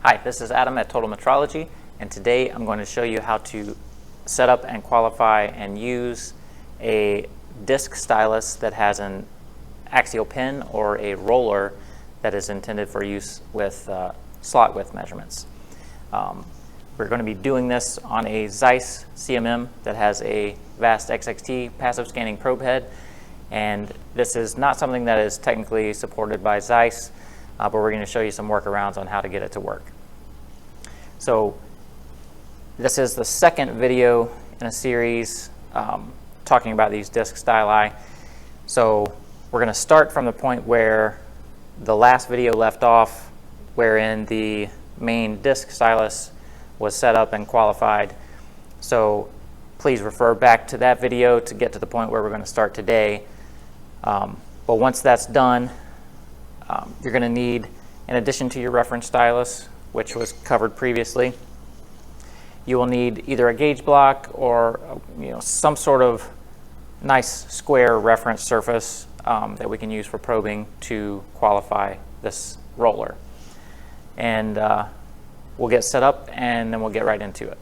Hi, this is Adam at Total Metrology, and today I'm going to show you how to set up and qualify and use a disc stylus that has an axial pin or a roller that is intended for use with slot width measurements. We're going to be doing this on a ZEISS CMM that has a VAST XXT passive scanning probe head, and this is not something that is technically supported by ZEISS, but we're going to show you some workarounds on how to get it to work. So this is the second video in a series talking about these disc styli. So we're going to start from the point where the last video left off, wherein the main disc stylus was set up and qualified. So please refer back to that video to get to the point where we're going to start today. But once that's done, you're going to need, in addition to your reference stylus, which was covered previously, you will need either a gauge block or some sort of nice square reference surface that we can use for probing to qualify this roller. And we'll get set up and then we'll get right into it.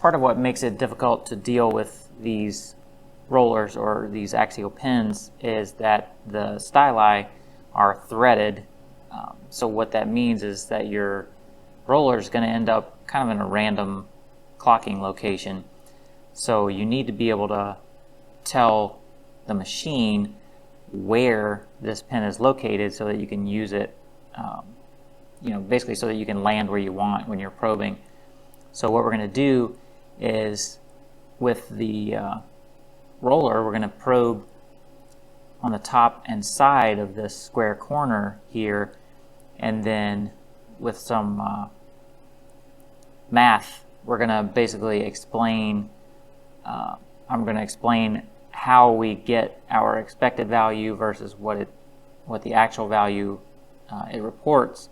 Part of what makes it difficult to deal with these rollers or these axial pins is that the styli are threaded. So what that means is that your roller is going to end up kind of in a random clocking location. So you need to be able to tell the machine where this pin is located so that you can use it, basically so that you can land where you want when you're probing. So what we're going to do is, with the roller, we're going to probe on the top and side of this square corner here, and then with some math, we're going to basically explain, I'm going to explain how we get our expected value versus what the actual value it reports,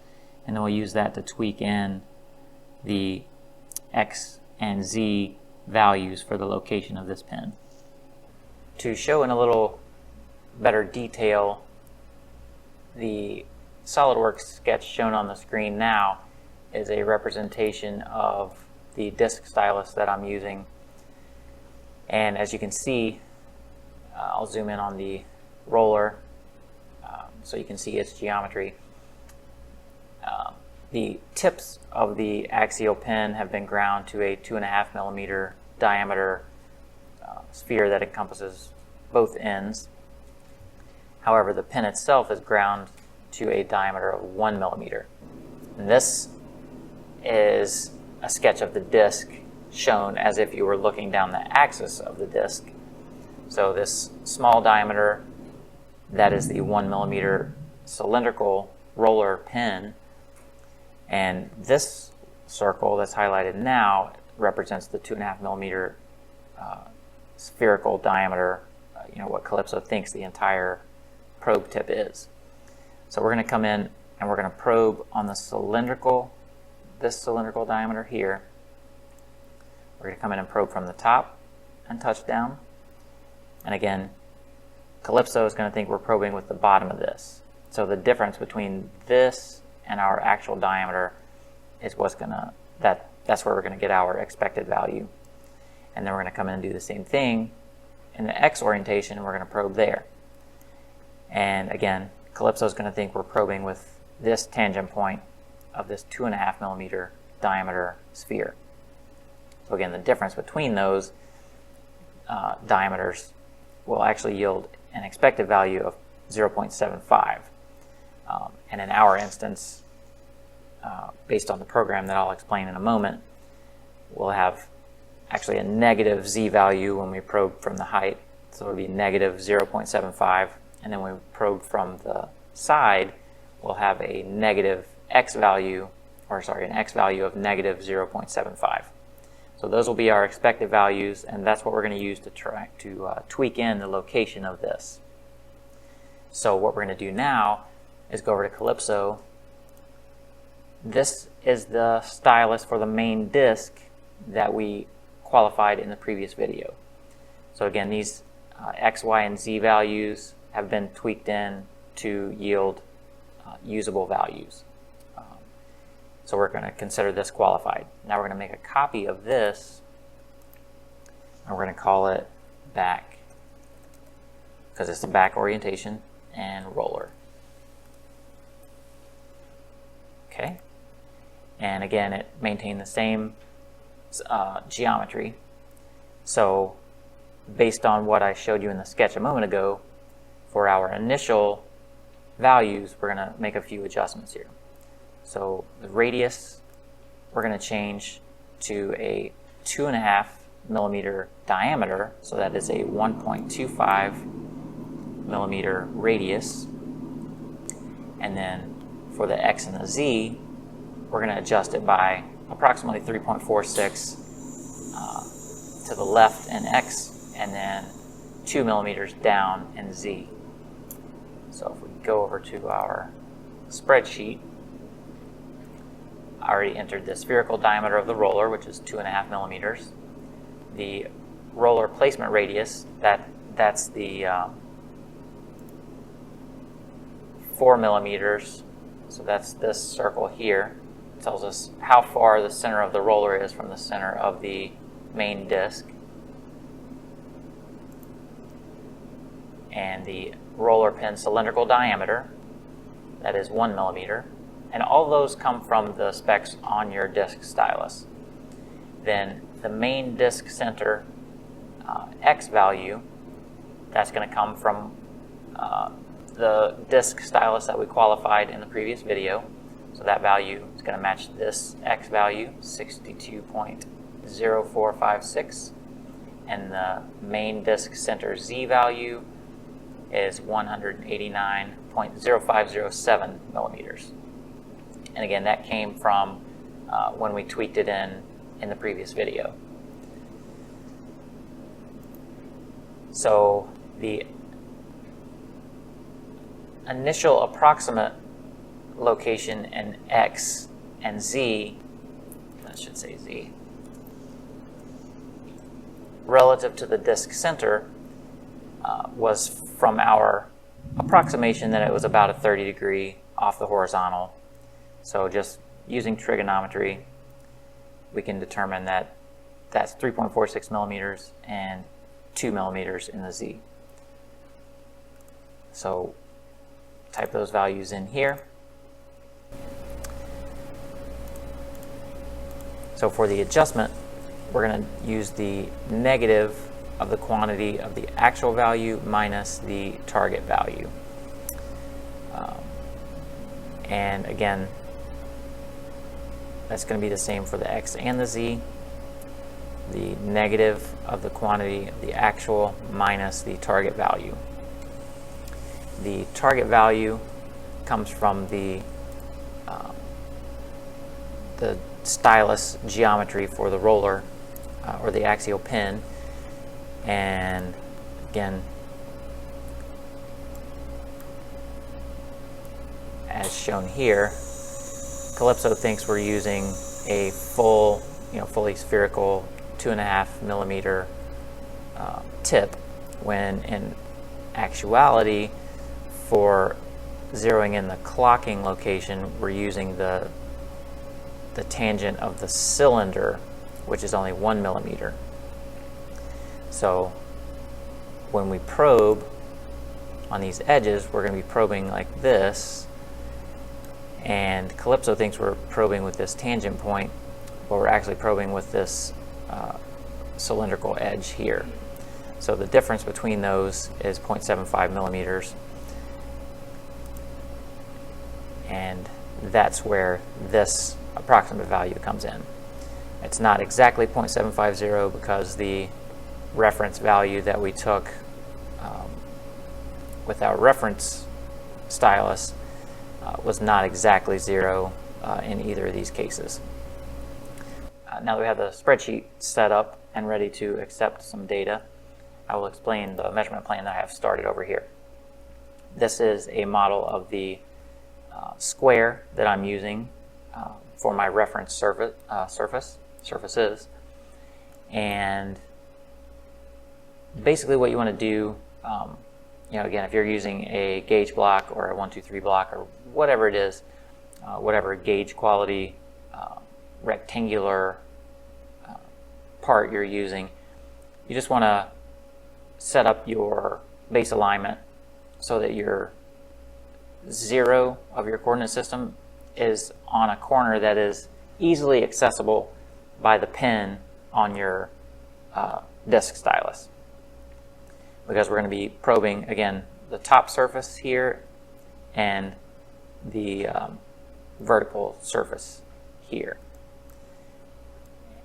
and then we'll use that to tweak in the X and Z values for the location of this pin. To show in a little better detail, the SolidWorks sketch shown on the screen now is a representation of the disc stylus that I'm using. And as you can see, I'll zoom in on the roller so you can see its geometry. The tips of the axial pin have been ground to a 2.5 millimeter diameter sphere that encompasses both ends. However, the pin itself is ground to a diameter of 1 millimeter. And this is a sketch of the disc shown as if you were looking down the axis of the disc. So this small diameter, that is the 1 millimeter cylindrical roller pin, and this circle that's highlighted now represents the 2.5 millimeter spherical diameter, what Calypso thinks the entire probe tip is. So we're going to come in and we're going to probe on the this cylindrical diameter here. We're going to come in and probe from the top and touch down. And again, Calypso is going to think we're probing with the bottom of this. So the difference between this and our actual diameter is that's where we're going to get our expected value. And then we're going to come in and do the same thing in the X orientation, and we're going to probe there. And again, Calypso is going to think we're probing with this tangent point of this 2.5 millimeter diameter sphere. So again, the difference between those diameters will actually yield an expected value of 0.75. And in our instance, based on the program that I'll explain in a moment, we'll have actually a negative Z value when we probe from the height. So it'll be negative 0.75. And then when we probe from the side, we'll have a negative X value, an X value of negative 0.75. So those will be our expected values, and that's what we're going to use to try to tweak in the location of this. So what we're going to do now is go over to Calypso. This is the stylus for the main disc that we qualified in the previous video. So again, these X, Y, and Z values have been tweaked in to yield usable values. So we're going to consider this qualified. Now we're going to make a copy of this, and we're going to call it back, because it's the back orientation and roller. Okay. And again, it maintained the same geometry. So based on what I showed you in the sketch a moment ago, for our initial values, we're going to make a few adjustments here. So the radius, we're going to change to a 2.5 millimeter diameter, so that is a 1.25 millimeter radius. And then for the X and the Z, we're going to adjust it by approximately 3.46 to the left in X, and then 2 millimeters down in Z. So if we go over to our spreadsheet, I already entered the spherical diameter of the roller, which is 2.5 millimeters. The roller placement radius, that's the 4 millimeters. So that's this circle here. It tells us how far the center of the roller is from the center of the main disc. And the roller pin cylindrical diameter, that is 1 millimeter. And all those come from the specs on your Disc Stylus. Then the main disc center X value, that's going to come from the Disc Stylus that we qualified in the previous video. So that value is going to match this X value, 62.0456. And the main disc center Z value is 189.0507 millimeters. And again, that came from when we tweaked it in the previous video. So the initial approximate location in X and Z, I should say Z, relative to the disc center was from our approximation that it was about a 30-degree off the horizontal. So just using trigonometry, we can determine that that's 3.46 millimeters and 2 millimeters in the Z. So type those values in here. So for the adjustment, we're going to use the negative of the quantity of the actual value minus the target value. And again, that's going to be the same for the X and the Z. The negative of the quantity of the actual minus the target value. The target value comes from the stylus geometry for the roller or the axial pin. And again, as shown here, Calypso thinks we're using a fully spherical 2.5 millimeter tip, when in actuality, for zeroing in the clocking location, we're using the tangent of the cylinder, which is only 1 millimeter. So when we probe on these edges, we're going to be probing like this, and Calypso thinks we're probing with this tangent point, but we're actually probing with this cylindrical edge here. So the difference between those is 0.75 millimeters, and that's where this approximate value comes in. It's not exactly 0.750 because the reference value that we took with our reference stylus was not exactly 0 in either of these cases. Now that we have the spreadsheet set up and ready to accept some data, I will explain the measurement plan that I have started over here. This is a model of the square that I'm using for my reference surfaces. And basically what you want to do, again, if you're using a gauge block or a 1, 2, 3 block or whatever it is, whatever gauge quality rectangular part you're using, you just want to set up your base alignment so that your 0 of your coordinate system is on a corner that is easily accessible by the pin on your disc stylus, because we're going to be probing, again, the top surface here and the vertical surface here.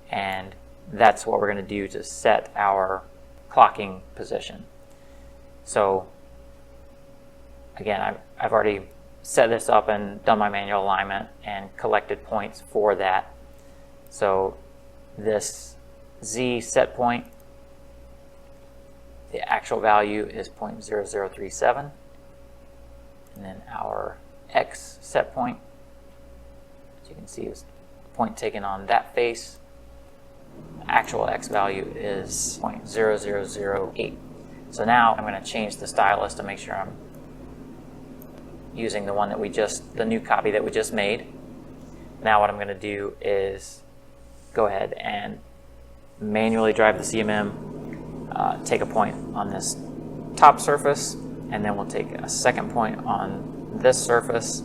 And that's what we're going to do to set our clocking position. So again, I've already set this up and done my manual alignment and collected points for that. So this Z set point, the actual value is 0.0037, and then our X set point, as you can see, is the point taken on that face. Actual X value is 0.0008. So now I'm going to change the stylus to make sure I'm using the one that the new copy that we just made. Now what I'm going to do is go ahead and manually drive the CMM, take a point on this top surface, and then we'll take a second point on this surface,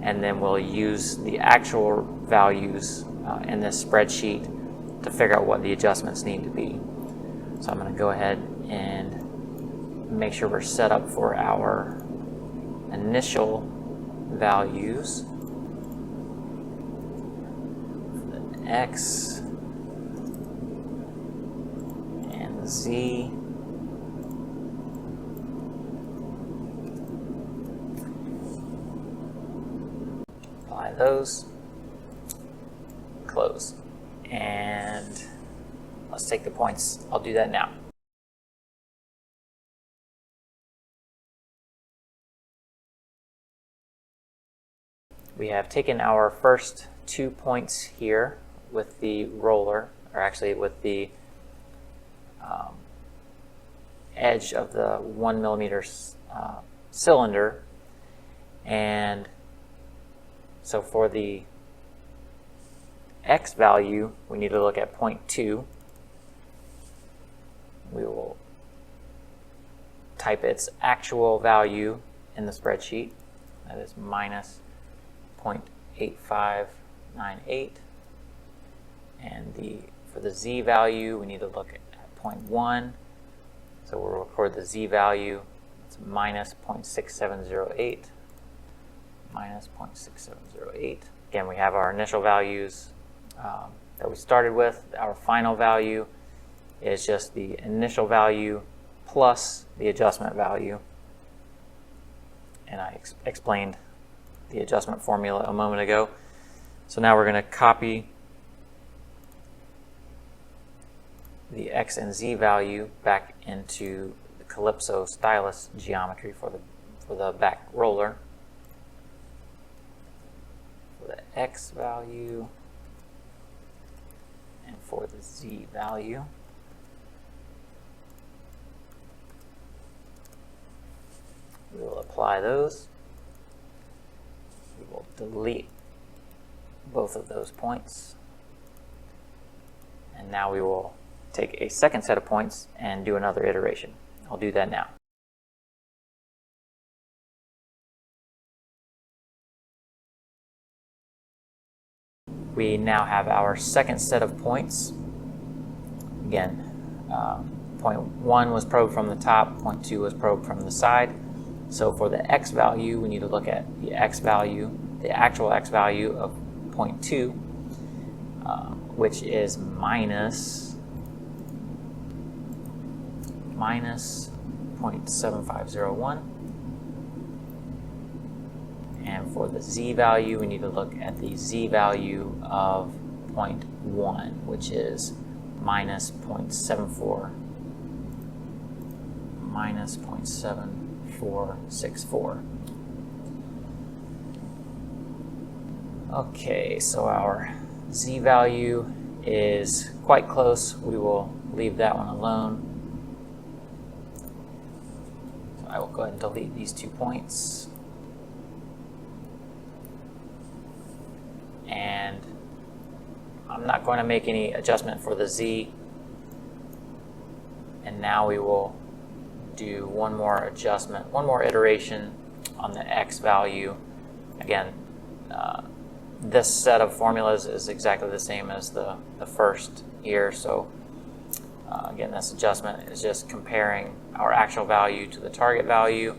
and then we'll use the actual values in this spreadsheet to figure out what the adjustments need to be. So I'm going to go ahead and make sure we're set up for our initial values. The X and the Z. Apply those. Close. And let's take the points. I'll do that now. We have taken our first 2 points here with the roller, or actually with the edge of the 1 millimeter cylinder. And so for the X value, we need to look at 0.2. We will type its actual value in the spreadsheet. That is minus 0.8598. And for the Z value, we need to look at 0.1. So we'll record the Z value. It's minus 0.6708. Minus 0.6708. Again, we have our initial values that we started with. Our final value is just the initial value plus the adjustment value. And I explained the adjustment formula a moment ago. So now we're going to copy the X and Z value back into the Calypso stylus geometry for the back roller. For the X value and for the Z value. We will apply those. We will delete both of those points. And now we will take a second set of points and do another iteration. I'll do that now. We now have our second set of points. Again, point 1 was probed from the top, point 2 was probed from the side. So for the X value, we need to look at the X value, the actual X value of 0.2, which is minus 0.7501. And for the Z value, we need to look at the Z value of 0.1, which is minus 0.74, minus 0.7464. Okay, so our Z value is quite close. We will leave that one alone. So I will go ahead and delete these 2 points. And I'm not going to make any adjustment for the Z. And now we will do one more adjustment, one more iteration on the X value. Again, this set of formulas is exactly the same as the first here. So again, this adjustment is just comparing our actual value to the target value.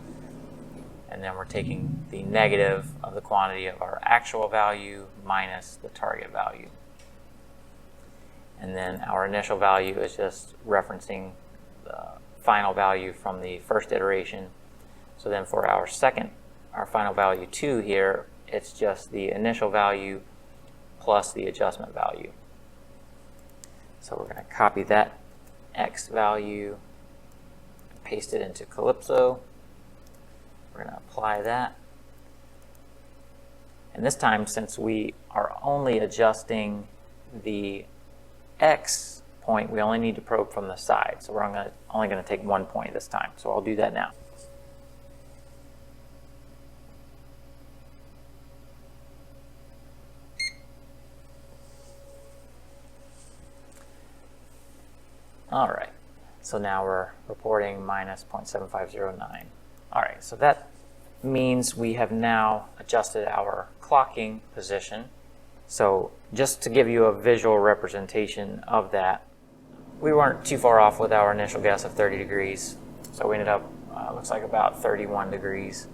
And then we're taking the negative of the quantity of our actual value minus the target value. And then our initial value is just referencing the final value from the first iteration. So then for our final value 2 here, it's just the initial value plus the adjustment value. So we're going to copy that X value, paste it into Calypso. We're going to apply that. And this time, since we are only adjusting the X point, we only need to probe from the side. So we're only going to take 1 point this time. So I'll do that now. All right, so now we're reporting minus 0.7509. All right, so that means we have now adjusted our clocking position. So just to give you a visual representation of that, we weren't too far off with our initial guess of 30 degrees. So we ended up, looks like about 31 degrees.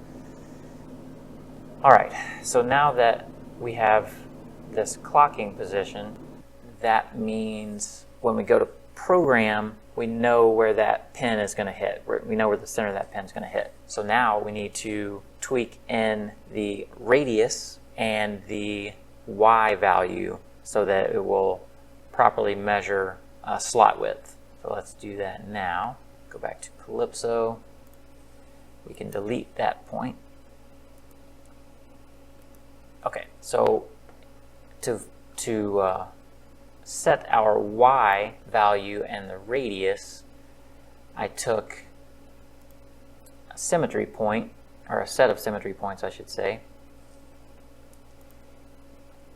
All right, so now that we have this clocking position, that means when we go to program, we know where that pin is going to hit. We know where the center of that pin is going to hit. So now we need to tweak in the radius and the Y value so that it will properly measure slot width. So let's do that now. Go back to Calypso. We can delete that point. Okay, so to set our Y value and the radius, I took a symmetry point, or a set of symmetry points I should say.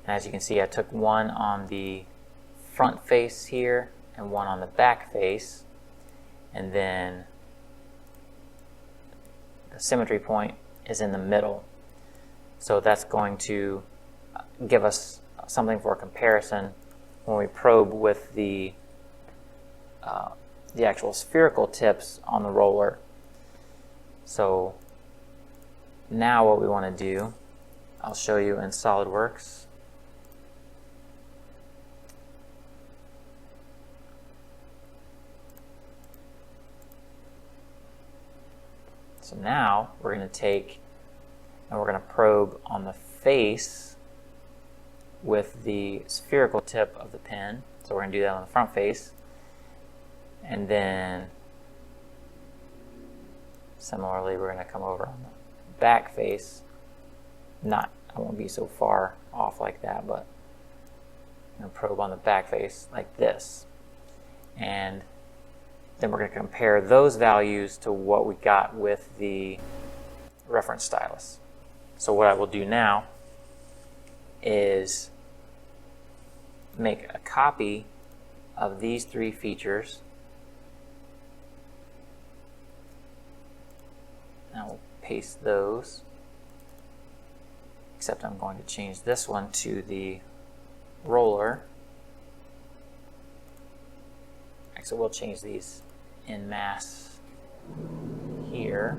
And as you can see, I took one on the front face here and one on the back face, and then the symmetry point is in the middle. So that's going to give us something for comparison when we probe with the actual spherical tips on the roller. So now what we want to do, I'll show you in SolidWorks. So now we're going to take and we're going to probe on the face with the spherical tip of the pin. So we're going to do that on the front face. And then similarly, we're going to come over on the back face. I won't be so far off like that, but I'm going to probe on the back face like this. And then we're going to compare those values to what we got with the reference stylus. So what I will do now is make a copy of these three features. I will paste those, except I'm going to change this one to the roller. Actually, we'll change these en masse here.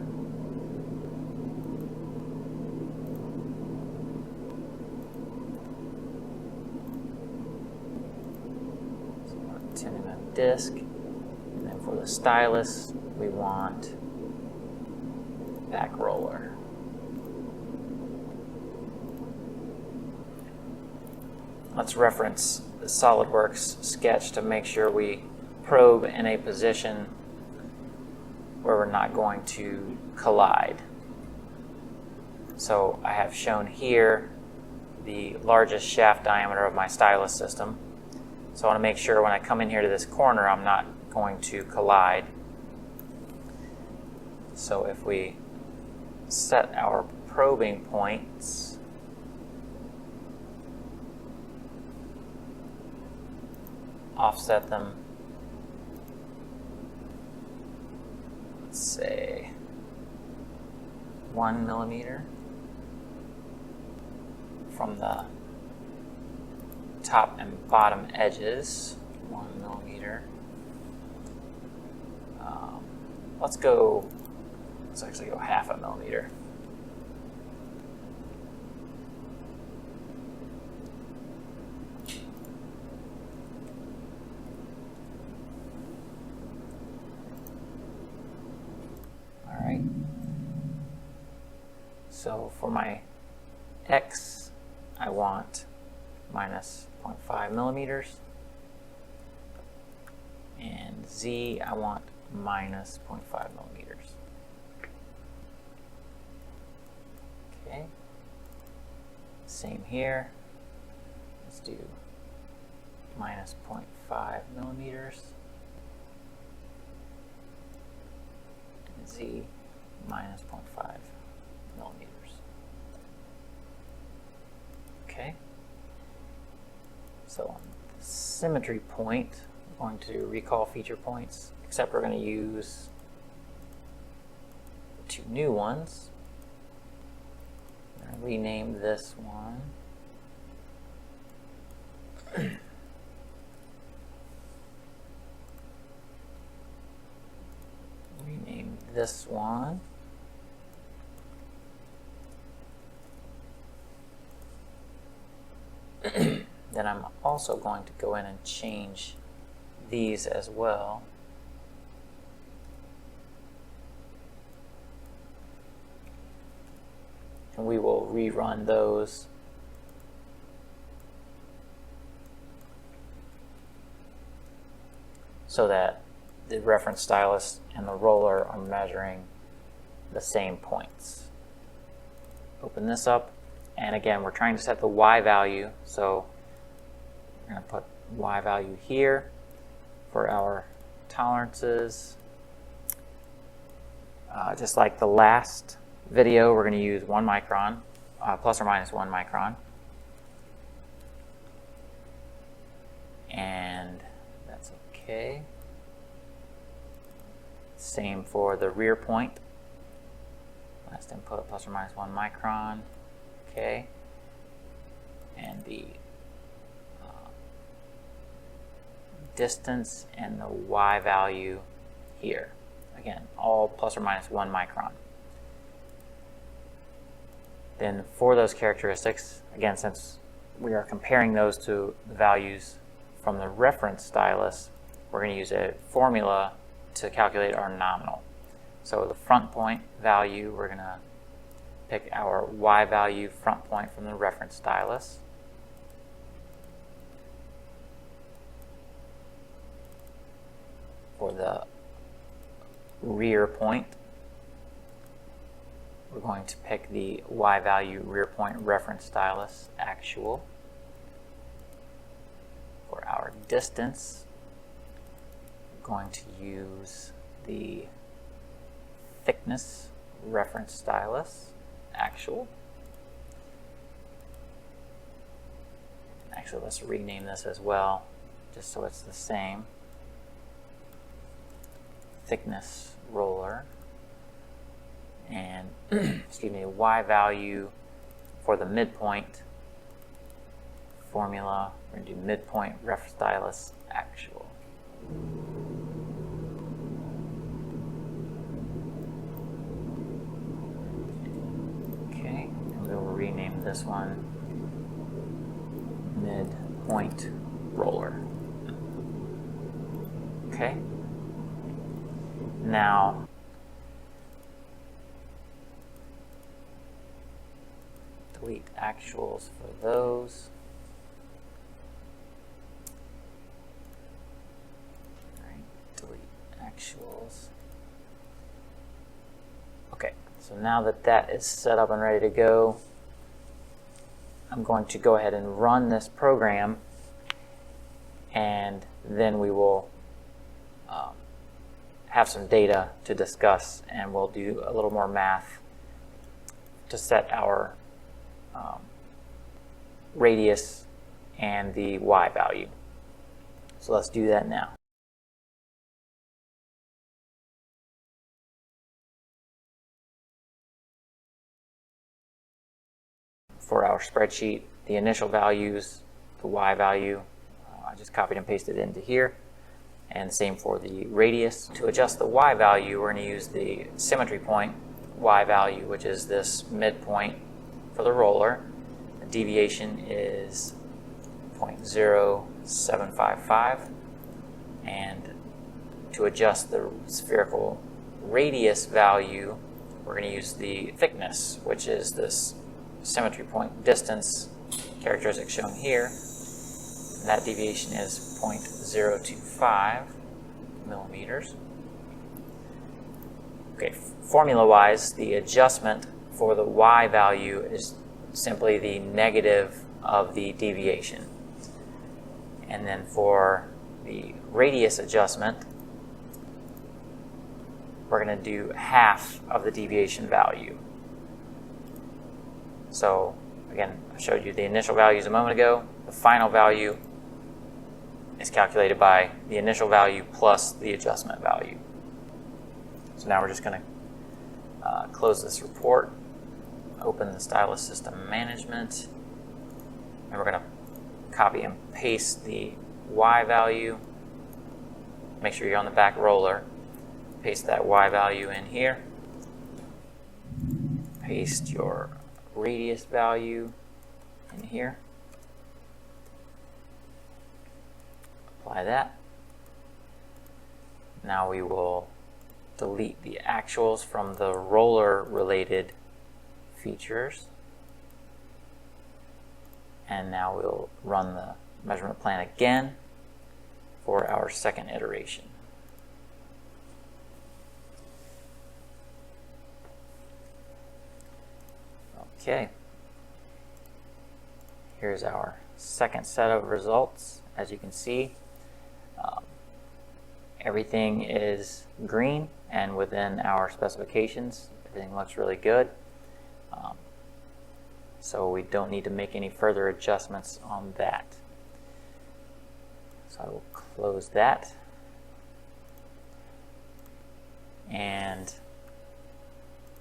So 10 mm disc, and then for the stylus, we want back roller. Let's reference the SolidWorks sketch to make sure we probe in a position where we're not going to collide. So I have shown here the largest shaft diameter of my stylus system. So I want to make sure when I come in here to this corner, I'm not going to collide. So if we set our probing points offset them, let's say 1 millimeter from the top and bottom edges. 1 millimeter. Let's actually go 0.5 millimeter. All right. So for my X, I want minus 0.5 millimeters. And Z, I want minus 0.5 millimeters. Okay. Same here. Let's do minus 0.5 millimeters. And Z, minus 0.5 millimeters. Okay. So on the symmetry point, we're going to recall feature points, except we're going to use 2 new ones. I'm going to rename this one. Rename this one. Then I'm also going to go in and change these as well. And we will rerun those. So that the reference stylus and the roller are measuring the same points. Open this up, and again, we're trying to set the Y value, so we're going to put Y value here for our tolerances. Just like the last video, we're going to use 1 micron, plus or minus 1 micron. And that's okay. Same for the rear point. Last input, plus or minus 1 micron. Okay. And the distance and the Y value here. Again, all plus or minus 1 micron. Then for those characteristics, again, since we are comparing those to the values from the reference stylus, we're going to use a formula to calculate our nominal. So the front point value, we're going to pick our Y value front point from the reference stylus. For the rear point, we're going to pick the Y value rear point reference stylus actual. For our distance, we're going to use the thickness reference stylus actual. Actually, let's rename this as well, just so it's the same. Thickness roller, and excuse me, Y value for the midpoint formula, we're going to do midpoint ref stylus actual. Okay, and we'll rename this one midpoint roller. Okay. Now, delete actuals for those. All right, delete actuals. Okay, so now that that is set up and ready to go, I'm going to go ahead and run this program, and then we will have some data to discuss, and we'll do a little more math to set our radius and the Y value. So let's do that now. For our spreadsheet, the initial values, the Y value, I just copied and pasted it into here. And same for the radius. To adjust the Y value, we're going to use the symmetry point Y value, which is this midpoint for the roller. The deviation is 0.0755. And to adjust the spherical radius value, we're going to use the thickness, which is this symmetry point distance characteristic shown here. And that deviation is 0.025 millimeters. Okay, formula-wise, the adjustment for the Y value is simply the negative of the deviation. And then for the radius adjustment, we're going to do half of the deviation value. So again, I showed you the initial values a moment ago. The final value is calculated by the initial value plus the adjustment value. So now we're just going to close this report, open the Stylus System Management, and we're going to copy and paste the Y value. Make sure you're on the back roller. Paste that Y value in here. Paste your radius value in here. Apply that. Now we will delete the actuals from the roller related features. And now we'll run the measurement plan again for our second iteration. Okay, here's our second set of results. As you can see, everything is green and within our specifications. Everything looks really good. So we don't need to make any further adjustments on that. So I will close that. And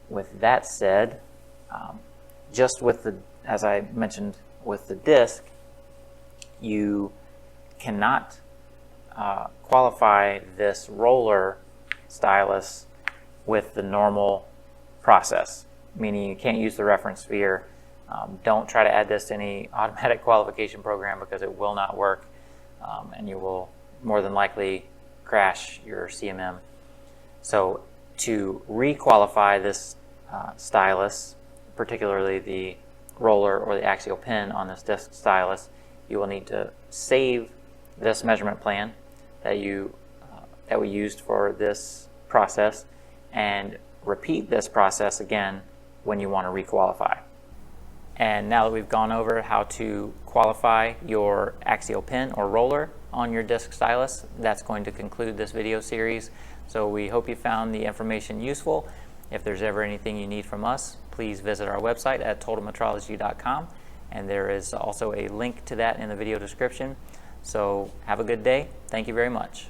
with that said, just with the, as I mentioned with the disc, you cannot qualify this roller stylus with the normal process, meaning you can't use the reference sphere. Don't try to add this to any automatic qualification program because it will not work, and you will more than likely crash your CMM. So to re-qualify this stylus, particularly the roller or the axial pin on this disc stylus, you will need to save this measurement plan that we used for this process and repeat this process again when you want to re-qualify. And now that we've gone over how to qualify your axial pin or roller on your disc stylus, that's going to conclude this video series. So we hope you found the information useful. If there's ever anything you need from us, please visit our website at totalmetrology.com, and there is also a link to that in the video description. So have a good day. Thank you very much.